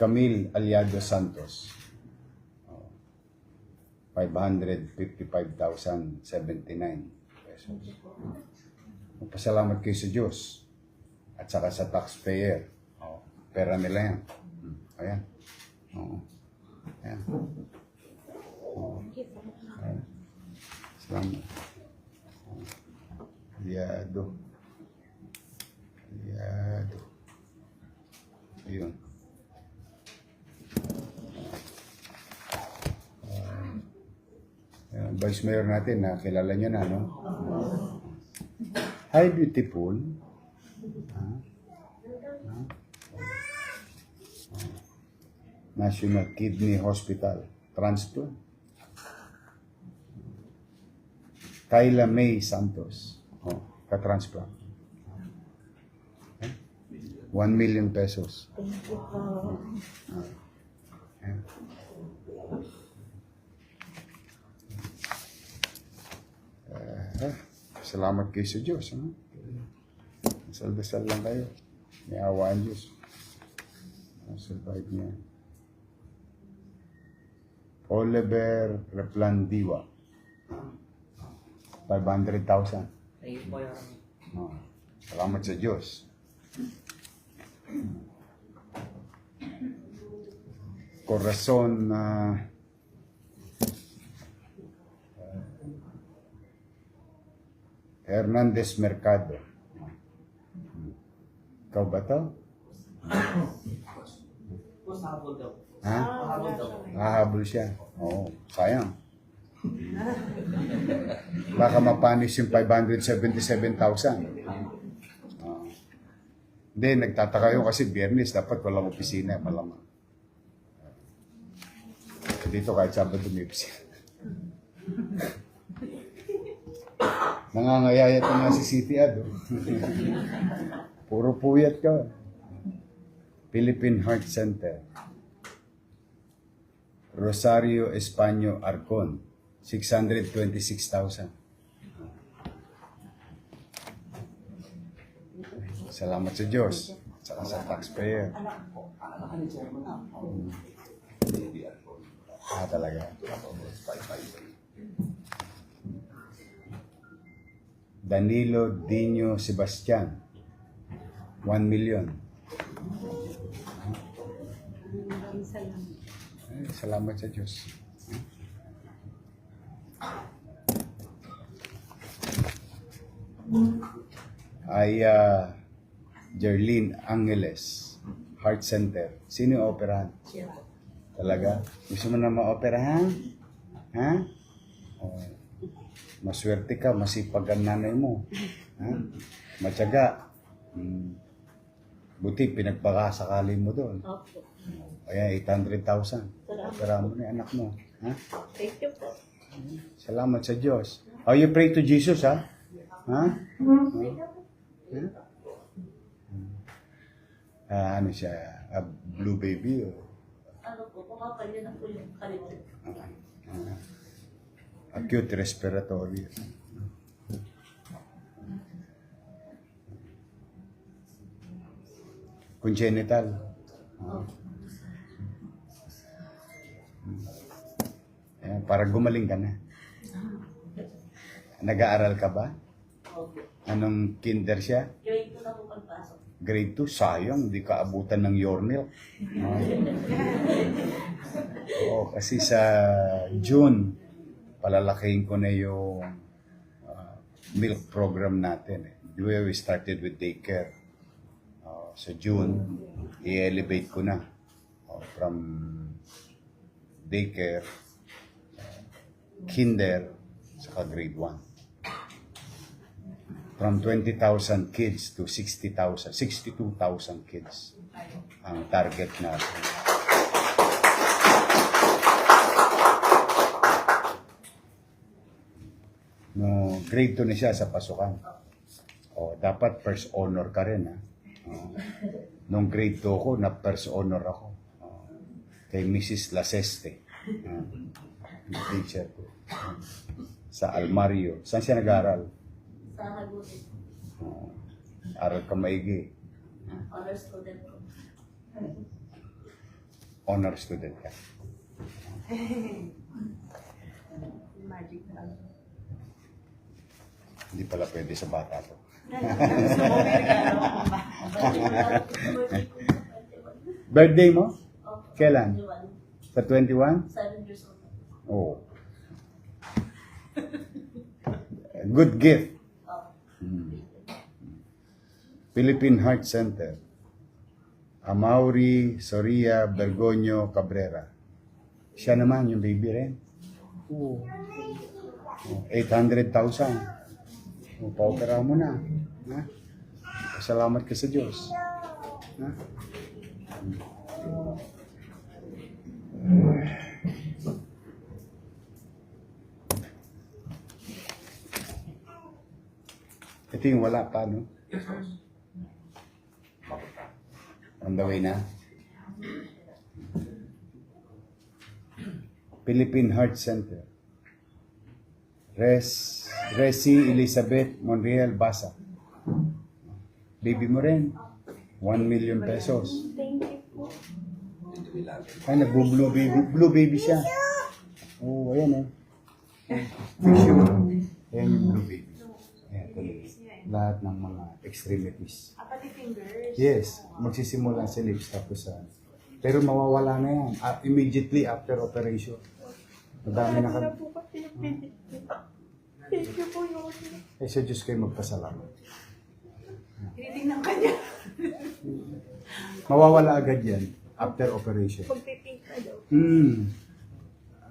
Camille Aliado Santos. 555,079 pesos. Magpasalamat kayo sa Diyos at saka sa taxpayer. Pera nila yan. Ayan. Ayan. Ayan. Salamat. Aliado. Ayun. Vice Mayor natin, kilala nyo na, no? Hi, beautiful. National Kidney Hospital. Transplant. Kayla May Santos. Ka-transplant. 1 million pesos. Salamat kayo sa Diyos. Dasal-dasal lang kayo. May awa ang Diyos. Survive niya. Oliver Replandiwa. 500,000. Ayun po yung... Salamat sa Diyos. Corazon Hernandez Mercado. Ikaw ba to? Habol daw. Ha? Hahabol siya. Oo, sayang. Baka mapanis yung 577,000. Hindi, nagtataka yun kasi Biyernes, dapat walang opisina, malamang. Dito kahit Sabado may opisina. Nangangayayat na nga si City Ad. Puro puyat ka. Philippine Heart Center. Rosario Españo Arcon, 626,000. Salamat sa Diyos. Saka sa taxpayer. Talaga. Danilo Dino Sebastian, 1 million. Salamat sa Diyos. Jerlyn Angeles, Heart Center. Sino yung operahan? Talaga? Gusto mo na ma-operahan? Ha? Maswerte ka, masipag ang nanay mo. Ha? Matyaga. Buti, pinagpakasakali mo doon. Kaya 800,000. Operahan mo na yung anak mo. Ha? Thank you po. Salamat sa Diyos. Oh, you pray to Jesus, ha? Ha? Ano siya? A blue baby? Ano po, kumapalya na po yung kalit. Acute respiratory. Congenital. Para gumaling ka na. Nag-aaral ka ba? Anong kinder siya? Grade 2 na po pagpasok. Grade 2? Sayang, hindi ka abutan ng Yornil. Oo, kasi sa June, palalakihin ko na yung milk program natin. We started with daycare. Sa June, i-elevate ko na from daycare, kinder, saka grade 1. From 20,000 kids to 60,000, 62,000 kids ang target natin. No, grade 2 na siya sa pasukan. Dapat first honor ka rin, ha? Nung grade 2 ko, na first honor ako. Kay Mrs. Laseste. Teacher ko. Sa Almario. Saan siya nag-aaral? Sa Hagutin. Aral ka maigi. Honor student ko. honor student ka. Magic na. Hindi pala pwede sa bata to. Gusto mo may regalo ka ba? Birthday mo? Oh, Kailan? 21. Sa 21? 7 years old. Oh. Good gift. Oh. Philippine Heart Center. Amaury Soria Bergoño Cabrera. Siya naman, yung baby rin. Oh. 800,000. Paopera mo na. Ha? Salamat ka sa Diyos. Ha? Ito yung wala pa, no? On the way na. Philippine Heart Center. Resi Elizabeth Monreal Basa. Baby mo rin. 1 million pesos. Thank you po. Ay, nag-blue baby. Blue baby siya. Oh, ayan eh. Tissue. Ayan yung blue baby. Ayan, tuloy. Lahat ng mga extremities. Pati fingers. Yes, magsisimula sa lips tapos sa... pero mawawala na yan. Immediately after operation. Madami na kami. po kasi yung visit ko. Thank you po yung Eh, sa Diyos kayo magpasalamat. tinitingnan ka niya. Mawawala agad yan after operation. Magpipink na daw.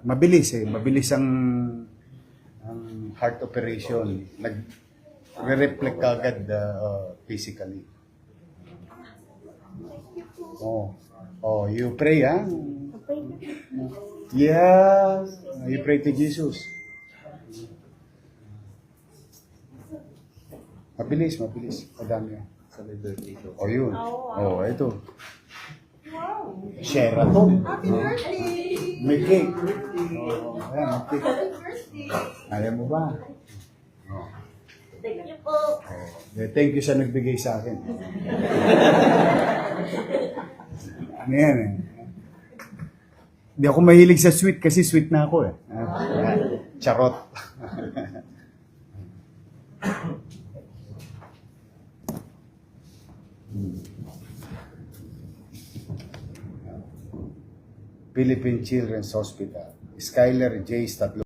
Mabilis eh. Mabilis ang heart operation. Nag-reflect agad physically. Oh, you pray, ha? Yeah. You pray to Jesus. Mabilis. Madami yan. Sa may birthday ko. Oh, yun. Oh, ito. Wow! Sheraton. Happy birthday! May cake. Oh, ayan, may cake. Happy birthday! Ayaw mo ba? Thank you po. Thank you sa nagbigay sa akin. Ano yan eh? Hindi ako mahilig sa sweet kasi sweet na ako eh. Charot. Philippine Children's Hospital. Skyler J. Statlo.